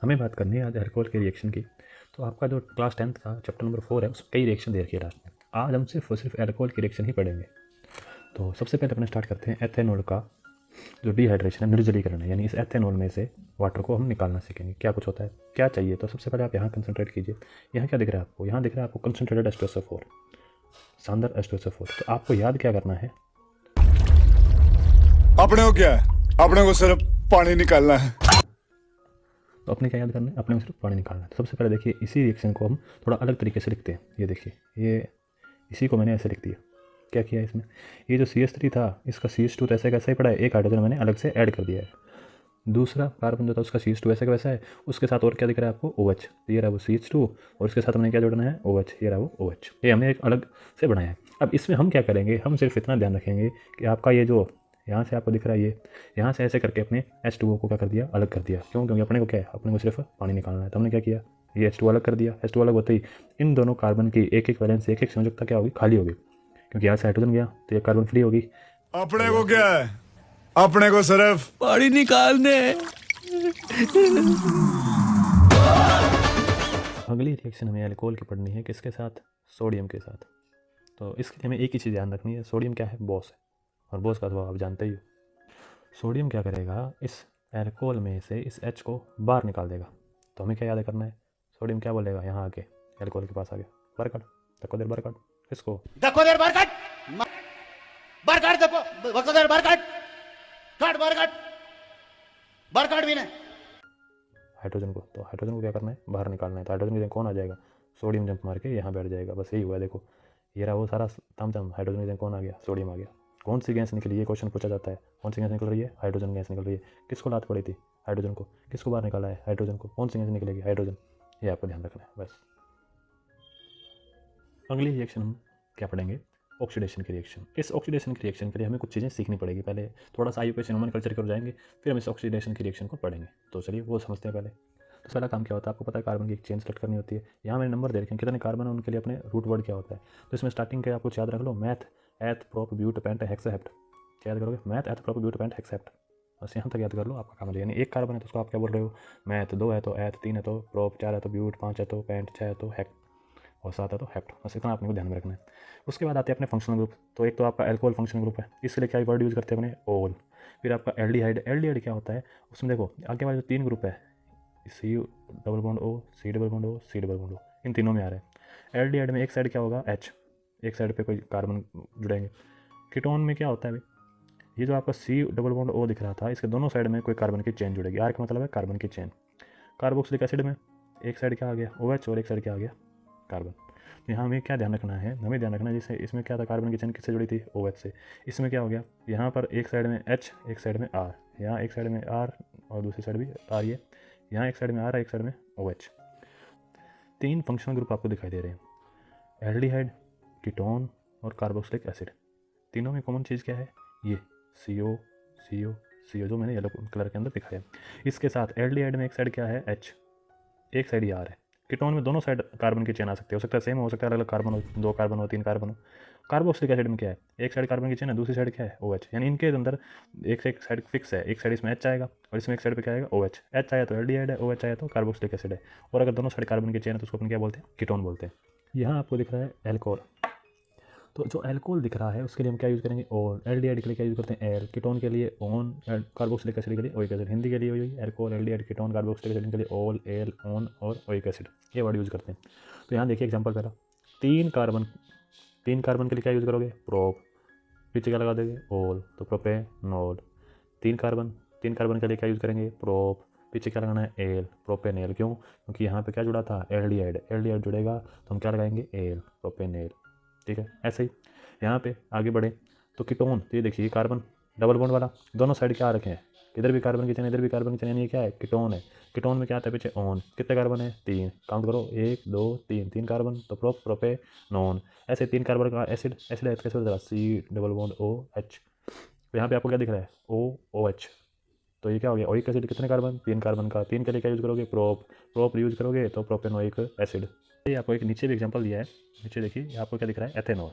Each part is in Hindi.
हमें बात करनी है आज अल्कोहल के रिएक्शन की। तो आपका जो क्लास 10th का चैप्टर नंबर 4 है उसमें कई रिएक्शन दे रखी है लास्ट में। आज हम सिर्फ और सिर्फ अल्कोहल की रिएक्शन ही पढ़ेंगे। तो सबसे पहले अपने स्टार्ट करते हैं एथेनॉल का जो डिहाइड्रेशन है, निर्जलीकरण है, यानी इस एथेनॉल में से वाटर को हम निकालना सीखेंगे। क्या कुछ होता है, क्या चाहिए। तो सबसे पहले आप यहाँ कंसंट्रेट कीजिए। यहाँ क्या दिख रहा है आपको, यहाँ दिख रहा है आपको कंसंट्रेटेड H2SO4, शानदार H2SO4। तो आपको याद क्या करना है, अपने को क्या है, अपने को सिर्फ पानी निकालना है। तो अपने क्या याद करना है, अपने को सिर्फ पानी निकालना है। तो सबसे पहले देखिए इसी रिएक्शन को हम थोड़ा अलग तरीके से लिखते हैं। ये देखिए, ये इसी को मैंने ऐसे लिख दिया। क्या किया है इसमें, ये जो CH3 था इसका CH2 तो ऐसे कैसा ही पड़ा है, एक हाइड्रोजन मैंने अलग से ऐड कर दिया है। दूसरा कार्बन जो था उसका CH2 ऐसे का वैसा है, उसके साथ और क्या दिख रहा है आपको, OH। तो ये रहा वो CH2 और उसके साथ हमने क्या जोड़ना है, OH। ये रहा वो OH, ये हमने एक अलग से बनाया है। अब इसमें हम क्या करेंगे, हम सिर्फ इतना ध्यान रखेंगे कि आपका ये जो यहाँ से आपको दिख रहा है, ये यहाँ से ऐसे करके अपने H2O को क्या कर दिया, अलग कर दिया। क्यों, क्योंकि अपने को क्या है, अपने को सिर्फ पानी निकालना है। तो हमने क्या किया, ये H2O अलग कर दिया। H2O अलग होते ही इन दोनों कार्बन की एक एक वैलेंस, एक एक संयोजकता क्या होगी, खाली होगी। क्योंकि यहाँ से हाइड्रोजन गया तो ये कार्बन फ्री होगी। अपने को क्या है, अपने को सिर्फ पानी निकालने। अगली रिएक्शन हमें अल्कोहल की पढ़नी है, किसके साथ, सोडियम के साथ। तो इसके लिए हमें एक ही चीज़ ध्यान रखनी है, सोडियम क्या है, बॉस है, और बॉस का स्वभाव आप जानते ही हो। सोडियम क्या करेगा, इस अल्कोहल में से इस H को बाहर निकाल देगा। तो हमें क्या याद करना है, सोडियम क्या बोलेगा, यहाँ आके अल्कोहल के पास आ गया, बाहर काट, धक्को देर बाहर काट, किसको, धक्को देर बाहर काट, बाहर काट, धक्को देर बाहर काट, काट बाहर काट, बाहर काट भी नहीं। हाइड्रोजन को। तो हाइड्रोजन को क्या करना है, बाहर निकालना है। तो हाइड्रोजन की जगह कौन आ जाएगा, सोडियम जंप मार के यहाँ बैठ जाएगा। बस यही हुआ है, देखो ये रहा वो सारा तामझाम। हाइड्रोजन की जगह कौन आ गया, सोडियम आ गया। कौन सी गैस निकली, ये क्वेश्चन पूछा जाता है। कौन सी गैस निकल रही है, हाइड्रोजन गैस निकल रही है। किसको लात पड़ी थी, हाइड्रोजन को। किसको बाहर निकाला है, हाइड्रोजन को। कौन सी गैस निकलेगी, हाइड्रोजन। ये आपको ध्यान रखना है बस। अगली रिएक्शन हम क्या पढ़ेंगे, ऑक्सीडेशन की रिएक्शन। इस ऑक्सीडेशन की रिएक्शन के लिए हमें कुछ चीज़ें सीखनी पड़ेगी। पहले थोड़ा सा IUPAC नोमेनक्लेचर की ओर जाएंगे, फिर हम इस ऑक्सीडेशन की रिएक्शन को पढ़ेंगे। तो चलिए वो समझते हैं पहले। तो पहला काम क्या होता है, आपको पता है कार्बन की एक चेन सेलेक्ट करनी होती है। यहाँ मैंने नंबर दे रखे हैं, कितने कार्बन है उनके लिए अपने रूट वर्ड क्या होता है। तो इसमें स्टार्टिंग के आपको याद रख लो, मैथ, एथ, प्रोप, ब्यूट, पेंट, हेक्साहेप्ट। क्या याद करोगे, मैथ, एथ, प्रोप, ब्यूट, पेंट, हेक्साहेप्ट। बस यहाँ तक याद कर लो, आपका काम है। यानी एक कार्बन है तो उसको आप क्या बोल रहे हो, मैथ। 2 है तो एथ, 3 है तो प्रोप, 4 है तो ब्यूट, 5 है तो पेंट, 6 है तो हेक्ट, और 7 है तो हेप्ट। बस इतना आपने को ध्यान में रखना है। उसके बाद आते हैं अपने फंक्शनल ग्रुप। तो एक तो आपका अल्कोहल फंक्शनल ग्रुप है, इसके लिए क्या वर्ड यूज़ करते हैं अपने, ओल। फिर आपका एल्डिहाइड। एल्डिहाइड क्या होता है, उसमें देखो आगे वाले जो 3 ग्रुप है, C double bond O, C double bond O, C double bond O, इन तीनों में आ रहा है। एल्डिहाइड में एक साइड क्या होगा, H, एक साइड पे कोई कार्बन जुड़ेंगे। कीटोन में क्या होता है भाई, ये जो आपका C डबल बॉन्ड O दिख रहा था, इसके दोनों साइड में कोई कार्बन की चेन जुड़ेगी। R का मतलब है कार्बन की चेन। कार्बोक्सिलिक एसिड में एक साइड क्या आ गया, OH, और एक साइड क्या आ गया, कार्बन। यहाँ हमें क्या ध्यान रखना है, हमें ध्यान रखना है जैसे इसमें क्या था, कार्बन की चेन किससे जुड़ी थी, OH से। इसमें क्या हो गया, यहाँ पर एक साइड में H, एक साइड में R, यहाँ एक साइड में R और दूसरी साइड भी R। ये यहाँ एक साइड में R है, एक साइड में OH। 3 फंक्शनल ग्रुप आपको दिखाई दे रहे हैं, एल्डिहाइड, कीटोन और कार्बोक्सिलिक एसिड। तीनों में कॉमन चीज़ क्या है, ये CO, CO, CO जो मैंने येलो कलर के अंदर दिखाया। इसके साथ एल्डिहाइड में एक साइड क्या है, H, एक साइड ही R है। कीटोन में दोनों साइड कार्बन की चेन आ सकती है, हो सकता है सेम हो सकता है अलग अलग कार्बन हो, 2 कार्बन हो, 3 कार्बन हो। कार्बोक्सिलिक एसिड में क्या है, एक साइड कार्बन की चेन है, दूसरी साइड क्या है, OH। यानी इनके अंदर एक से एक साइड फिक्स है, एक साइड इसमें H आएगा और इसमें एक साइड पे क्या आएगा, OH। H आया तो एल्डिहाइड है, OH आया तो कार्बोक्सिलिक एसिड है। और अगर दोनों साइड कार्बन की चेन है तो उसको अपन क्या बोलते हैं, कीटोन बोलते हैं। यहाँ आपको दिख रहा है एल्कोहल। तो जो अल्कोहल दिख रहा है उसके लिए हम क्या यूज़ करेंगे, ओन। एल्डिहाइड के लिए क्या यूज़ करते हैं, एल। कीटोन के लिए ओन, कार्बोक्सिलिक एसिड के लिए ओइक एसिड। हिंदी के लिए वही alcohol, aldehyde, ketone, carboxylic acid के लिए ओल, एल, ओन और ओइक एसिड, ये वर्ड यूज़ करते हैं। तो यहाँ देखिए एग्जांपल पहला, 3 कार्बन के लिए क्या यूज़ करोगे, प्रोप। पीछे क्या लगा देंगे, ओल, तो प्रोपेनॉल। 3 कार्बन के लिए क्या यूज़ करेंगे, प्रोप। पीछे क्या लगाना है, एल, प्रोपेनेल। क्यों, क्योंकि यहाँ पे क्या जुड़ा था, एल्डिहाइड। एल्डिहाइड जुड़ेगा तो हम क्या लगाएंगे, एल, प्रोपेनेल। ठीक है, ऐसे ही यहाँ पे आगे बढ़े तो कीटोन। तो ये देखिए कार्बन डबल बॉन्ड वाला, दोनों साइड क्या आ रखे हैं, इधर भी कार्बन की चेन, इधर भी कार्बन की चेन, यानी ये क्या है, कीटोन है। कीटोन में क्या आता है पीछे, ऑन। कितने कार्बन है, 3, काउंट करो, 1 2 3, 3 कार्बन, तो प्रोपे नॉन। ऐसे 3 कार्बन का एसिड, एसिड है कैसे होता है, C डबल बॉन्ड OH। तो यहाँ पे आपको क्या दिख रहा है, OH। तो ये क्या हो गया, ओइक एसिड। कितने कार्बन, 3 कार्बन का, 3 के लिए क्या यूज़ करोगे, प्रोप यूज़ करोगे तो प्रोपेनोइक एसिड। ये आपको एक नीचे भी एग्जांपल दिया है, नीचे देखिए आपको क्या दिख रहा है, एथेनॉल।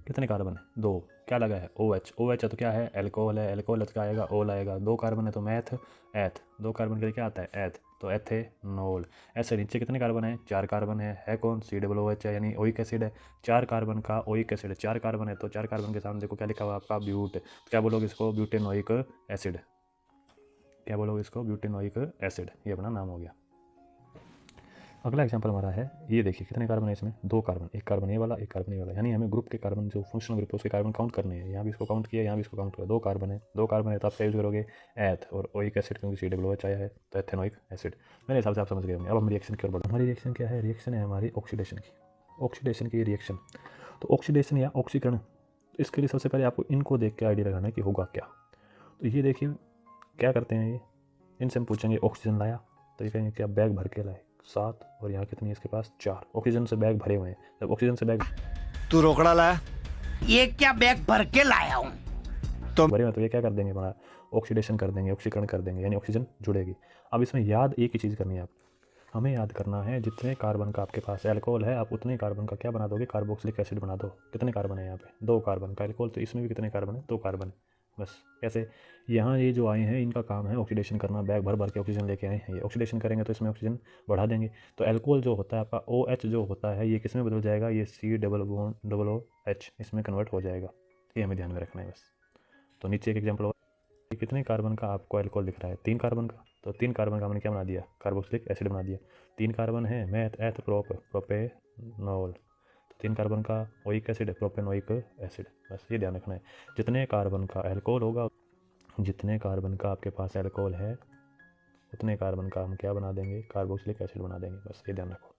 कितने कार्बन है, 2। क्या लगा है OH, OH है तो क्या है एल्कोहल है, एल्कोहल है तो क्या आएगा ओल आएगा, 2 कार्बन है तो मैथ एथ, 2 कार्बन के लिए क्या आता है एथ, तो एथेनॉल। ऐसे नीचे कितने कार्बन है 4 कार्बन है कौन COOH है यानी ओइक एसिड है, 4 कार्बन का ओइक एसिड है, 4 कार्बन है तो 4 कार्बन के सामने देखो क्या लिखा हुआ है आपका ब्यूट, क्या बोलोगे इसको ब्यूटेनोइक एसिड, क्या बोलोगे इसको ब्यूटेनोइक एसिड, ये अपना नाम हो गया। अगला एग्जांपल हमारा है ये देखिए कितने कार्बन है इसमें 2 कार्बन, एक कार्बन ये वाला एक कार्बन ये वाला, यानी हमें ग्रुप के कार्बन जो फंक्शनल ग्रुप है उसके कार्बन काउंट करने हैं, यहाँ भी इसको काउंट किया यहाँ भी इसको काउंट किया, 2 कार्बन है तो आप क्या यूज़ करोगे एथ और ओइक एसिड क्योंकि COOH आया है तो एथेनोइक एसिड। मेरे हिसाब से आप समझ गए होंगे। अब हम रिएक्शन की ओर बढ़ते हैं। हमारी रिएक्शन क्या है, रिएक्शन है हमारी ऑक्सीडेशन की रिएक्शन। तो ऑक्सीडेशन या ऑक्सीकरण, इसके लिए सबसे पहले आपको इनको देख के आइडिया लगाना है कि होगा क्या। तो ये देखिए क्या करते हैं ये, इनसे हम पूछेंगे ऑक्सीजन लाया तो ये कहेंगे क्या बैग भर के लाए 7 और यहाँ कितनी है इसके पास 4, ऑक्सीजन से बैग भरे हुए हैं। जब ऑक्सीजन से बैग तू रोकड़ा लाया ये क्या बैग भर के लाया हूँ। भरे हुए तो ये क्या कर देंगे हमारा ऑक्सीडेशन कर देंगे, ऑक्सीकरण कर देंगे यानी ऑक्सीजन जुड़ेगी। अब इसमें याद एक ही चीज़ करनी है, आप हमें याद करना है जितने कार्बन का आपके पास अल्कोहल है आप उतने कार्बन का क्या बना दोगे कार्बोक्सिलिक एसिड बना दो। कितने कार्बन है यहाँ पे 2 कार्बन का अल्कोहल, तो इसमें भी कितने कार्बन है 2 कार्बन है। बस कैसे, यहाँ ये जो आए हैं इनका काम है ऑक्सीडेशन करना, बैग भर भर के ऑक्सीजन लेके आए हैं, ये ऑक्सीडेशन करेंगे तो इसमें ऑक्सीजन बढ़ा देंगे। तो अल्कोहल जो होता है आपका OH जो होता है ये किस में बदल जाएगा, ये COOH इसमें कन्वर्ट हो जाएगा। ये हमें ध्यान में रखना है बस। तो नीचे एक एग्जाम्पल, कितने कार्बन का आपको अल्कोहल दिख रहा है 3 कार्बन का, तो 3 कार्बन का हमने क्या बना दिया कार्बोक्सिलिक एसिड बना दिया। 3 कार्बन है मैथ एथ प्रोपेनॉल, तो 3 कार्बन का ओइक एसिड प्रोपेनोइक एसिड। बस ये ध्यान रखना है, जितने कार्बन का अल्कोहल होगा, जितने कार्बन का आपके पास अल्कोहल है उतने कार्बन का हम क्या बना देंगे कार्बोक्सिलिक एसिड बना देंगे। बस ये ध्यान रखो।